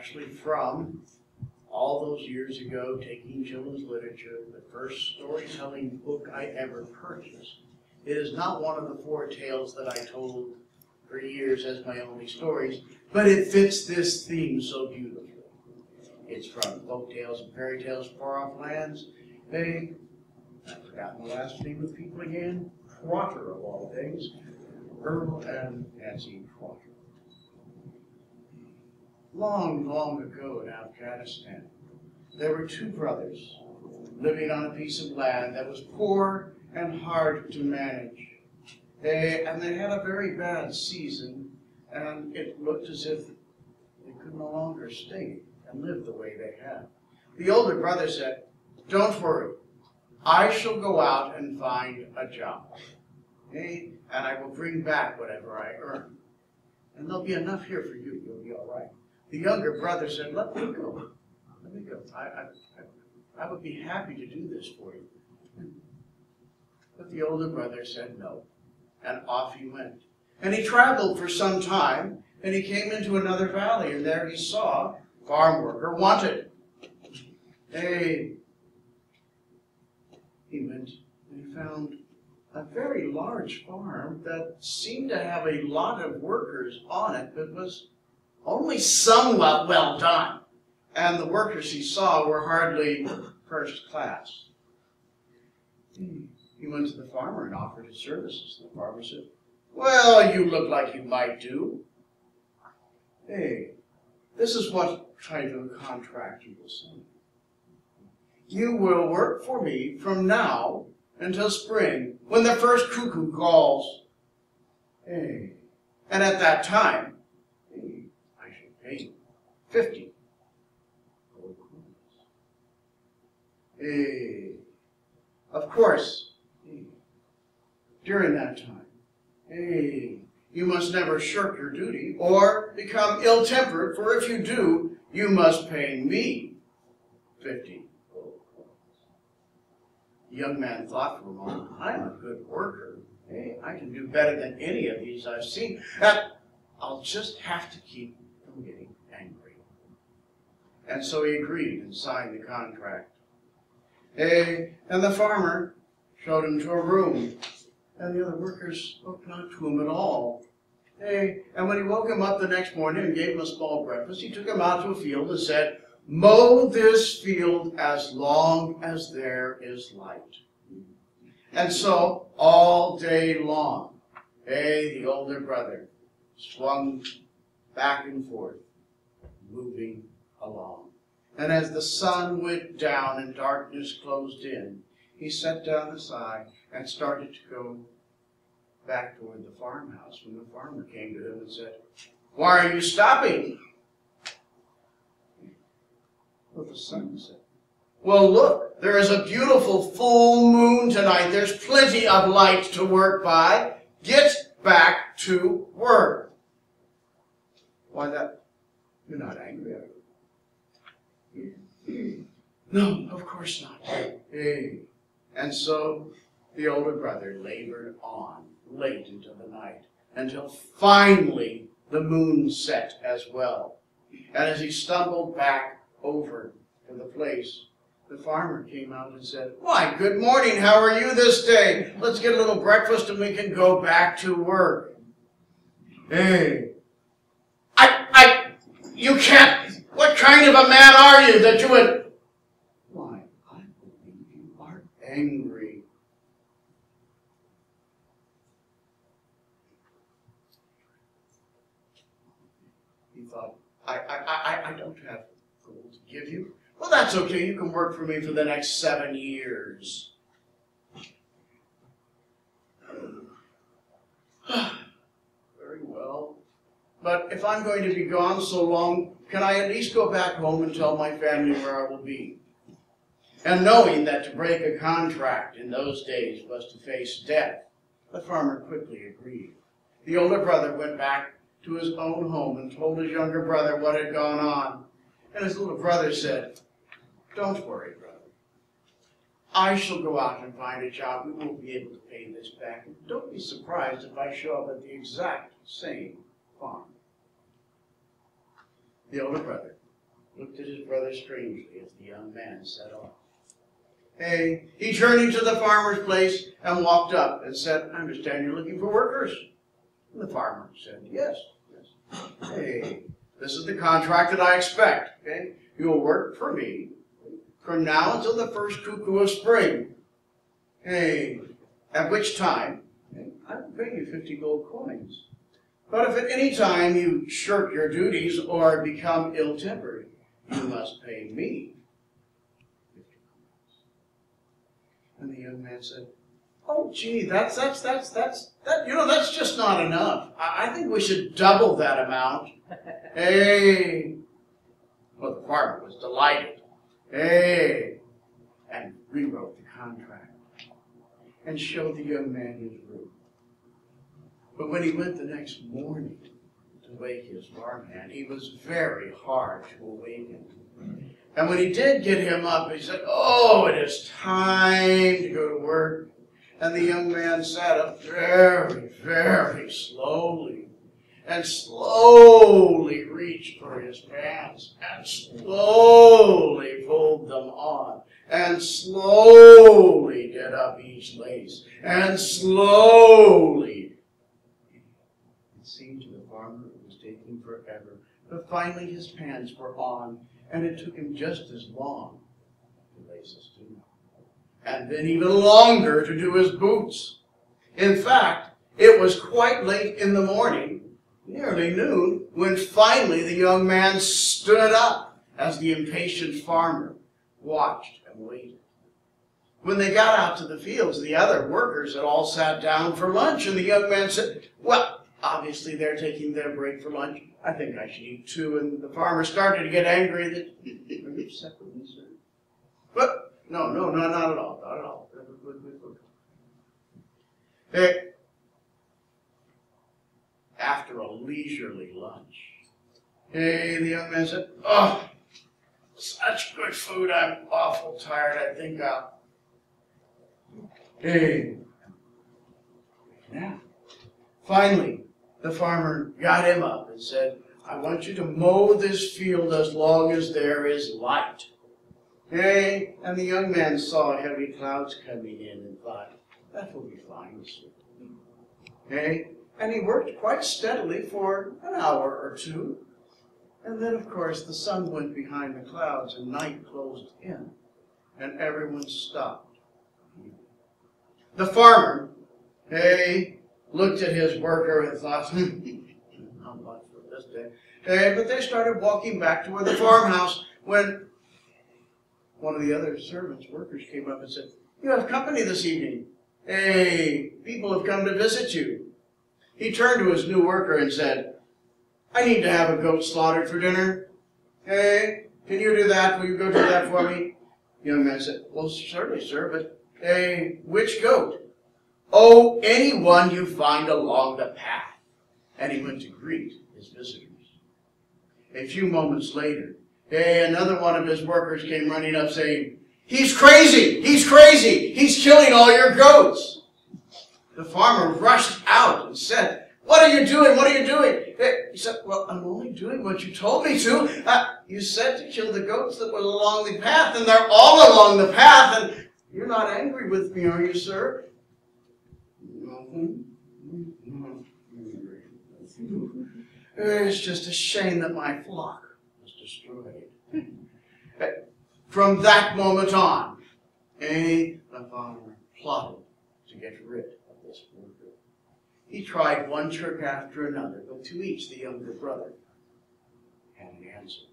actually from all those years ago, taking children's literature, the first storytelling book I ever purchased. It is not one of the 4 tales that I told for years as my only stories, but it fits this theme so beautifully. It's from folk tales and fairy tales, far off lands. I've forgotten the last name of the people again. Trotter, of all things. Earl and Nancy Trotter. Long, long ago in Afghanistan, there were 2 brothers living on a piece of land that was poor and hard to manage. And they had a very bad season, and it looked as if they could no longer stay and live the way they had. The older brother said, "Don't worry, I shall go out and find a job, and I will bring back whatever I earn. And there'll be enough here for you. You'll be all right." The younger brother said, "Let me go. Let me go. I would be happy to do this for you." But the older brother said no, and off he went. And he traveled for some time, and he came into another valley, and there he saw farm worker wanted. He went and he found a very large farm that seemed to have a lot of workers on it, but was only somewhat well done. And the workers he saw were hardly first class. He went to the farmer and offered his services. The farmer said, "Well, you look like you might do. This is what kind of contract you will sign. You will work for me from now until spring, when the first cuckoo calls. And at that time, I shall pay you 50 gold coins. Of course, during that time, you must never shirk your duty or become ill-tempered, for if you do, you must pay me 50 gold coins." The young man thought for a moment, "I'm a good worker. I can do better than any of these I've seen. I'll just have to keep from getting angry." And so he agreed and signed the contract. And the farmer showed him to a room, and the other workers spoke not to him at all. And when he woke him up the next morning and gave him a small breakfast, he took him out to a field and said, "Mow this field as long as there is light." And so, all day long, the older brother swung back and forth, moving along. And as the sun went down and darkness closed in, he set down his sigh and started to go back toward the farmhouse when the farmer came to him and said, "Why are you stopping?" Well, the sun said, "Well, look, there is a beautiful full moon tonight. There's plenty of light to work by. Get back to work." "Why, you're not angry, are you?" "No, of course not." And so the older brother labored on late into the night, until finally the moon set as well. And as he stumbled back over to the place, the farmer came out and said, "Why, good morning, how are you this day? Let's get a little breakfast and we can go back to work." You can't, what kind of a man are you that you would... "Why, I believe you are angry." He thought, I don't have gold to give you. "Well, that's okay. You can work for me for the next 7 years. "Very well. But if I'm going to be gone so long, can I at least go back home and tell my family where I will be?" And knowing that to break a contract in those days was to face death, the farmer quickly agreed. The older brother went back to his own home and told his younger brother what had gone on. And his little brother said, "Don't worry, brother. I shall go out and find a job. We won't be able to pay this back. And don't be surprised if I show up at the exact same farm." The older brother looked at his brother strangely as the young man set off. Hey, he journeyed to the farmer's place and walked up and said, I understand you're looking for workers. And the farmer said, yes. Hey, this is the contract that I expect. Okay, you'll work for me from now until the first cuckoo of spring. Hey, at which time I will pay you 50 gold coins. But if at any time you shirk your duties or become ill-tempered, you must pay me 50 coins. And the young man said, oh, gee, that's just not enough. I think we should double that amount. Hey. Well, the farmer was delighted. Hey. And rewrote the contract and showed the young man his room. But when he went the next morning to wake his farmhand, he was very hard to awaken. And when he did get him up, he said, oh, it is time to go to work. And the young man sat up very, very slowly, and slowly reached for his pants, and slowly pulled them on, and slowly did up each lace, and slowly. It seemed to the farmer it was taking forever, but finally his pants were on, and it took him just as long to lace his tunic, and then even longer to do his boots. In fact, it was quite late in the morning, nearly noon, when finally the young man stood up as the impatient farmer watched and waited. When they got out to the fields, the other workers had all sat down for lunch, and the young man said, well, obviously they're taking their break for lunch. I think I should eat too. And the farmer started to get angry that, are you upset with me, sir? But no, not at all, not at all. Hey, after a leisurely lunch, hey, the young man said, oh, such good food, I'm awful tired. I think I'll... Hey, now, finally, the farmer got him up and said, I want you to mow this field as long as there is light. Hey, and the young man saw heavy clouds coming in and thought, that will be fine. Hey, and he worked quite steadily for an hour or two. And then, of course, the sun went behind the clouds and night closed in, and everyone stopped. The farmer, hey, looked at his worker and thought, not much for this day. Hey, but they started walking back to where the farmhouse when one of the other servants, workers, came up and said, you have company this evening. Hey, people have come to visit you. He turned to his new worker and said, I need to have a goat slaughtered for dinner. Hey, can you do that? Will you go do that for me? The young man said, well, certainly, sir, but hey, which goat? Oh, any one you find along the path. And he went to greet his visitors. A few moments later, hey, another one of his workers came running up saying, he's crazy! He's crazy! He's killing all your goats! The farmer rushed out and said, what are you doing? What are you doing? He said, well, I'm only doing what you told me to. You said to kill the goats that were along the path, and they're all along the path, and you're not angry with me, are you, sir? It's just a shame that my flock was destroyed. From that moment on, the farmer plotted to get rid of this worker. He tried one trick after another, but to each the younger brother had an answer.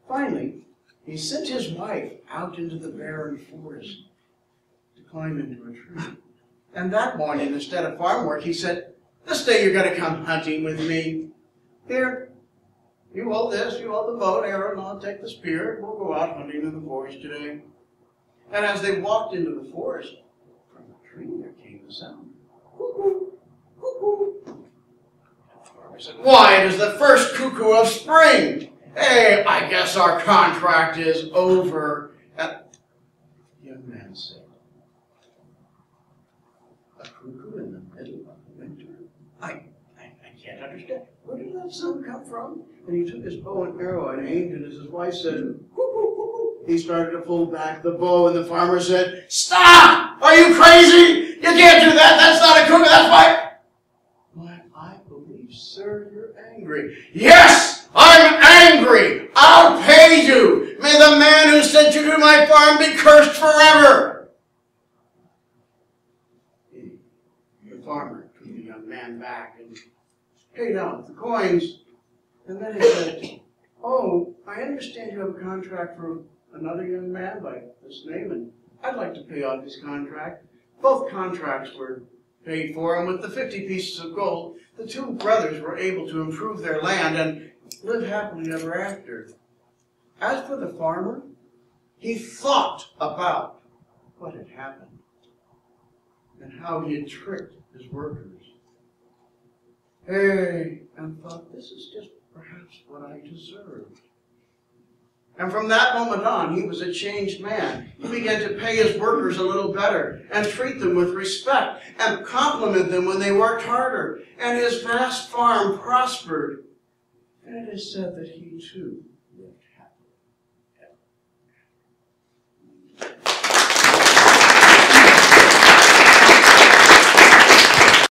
Finally, he sent his wife out into the barren forest to climb into a tree. And that morning, instead of farm work, he said, this day you're going to come hunting with me. Here, you hold this, you hold the bow and arrow, and I'll take the spear. We'll go out hunting in the forest today. And as they walked into the forest, from the tree there came a sound. Cuckoo, cuckoo. And the farmer said, why, it is the first cuckoo of spring. Hey, I guess our contract is over. And the young man said, a cuckoo in the middle of winter? I can't understand. What is did that sound come from? And he took his bow and arrow and aimed, and as his wife said, "Whoop, whoop, whoop, whoop," he started to pull back the bow, and the farmer said, "Stop! Are you crazy? You can't do that. That's not a cougar. That's my..." "Why, I believe, sir, you're angry." "Yes, I'm angry. I'll pay you. May the man who sent you to my farm be cursed forever." The farmer took the young man back and paid out the coins. And then he said, "Oh, I understand you have a contract for another young man by this name, and I'd like to pay off his contract." Both contracts were paid for, and with the 50 pieces of gold, the two brothers were able to improve their land and live happily ever after. As for the farmer, he thought about what had happened and how he had tricked his workers. And thought, this is just perhaps what I deserved. And from that moment on, he was a changed man. He began to pay his workers a little better and treat them with respect and compliment them when they worked harder. And his vast farm prospered. And it is said that he too lived